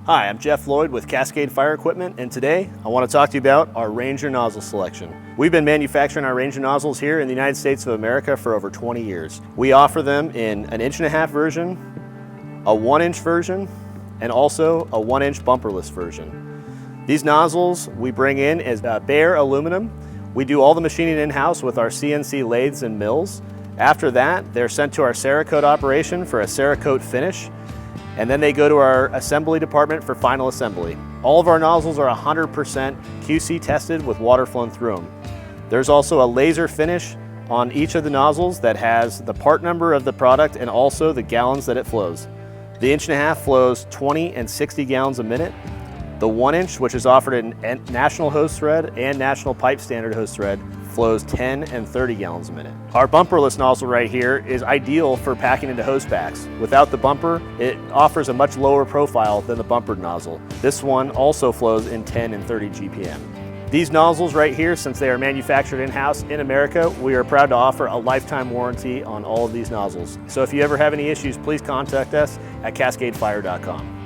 Hi, I'm Jeff Lloyd with Cascade Fire Equipment, and today I want to talk to you about our Ranger nozzle selection. We've been manufacturing our Ranger nozzles here in the United States of America for over 20 years. We offer them in an 1.5-inch version, a 1-inch version, and also a 1-inch bumperless version. These nozzles we bring in as bare aluminum. We do all the machining in-house with our CNC lathes and mills. After that, they're sent to our Cerakote operation for a Cerakote finish, and then they go to our assembly department for final assembly. All of our nozzles are 100% QC tested with water flowing through them. There's also a laser finish on each of the nozzles that has the part number of the product and also the gallons that it flows. The 1.5-inch flows 20 and 60 gallons a minute. The 1-inch, which is offered in National Hose Thread and National Pipe Standard Hose Thread, flows 10 and 30 gallons a minute. Our bumperless nozzle right here is ideal for packing into hose packs. Without the bumper, it offers a much lower profile than the bumpered nozzle. This one also flows in 10 and 30 GPM. These nozzles right here, since they are manufactured in-house in America, we are proud to offer a lifetime warranty on all of these nozzles. So if you ever have any issues, please contact us at cascadefire.com.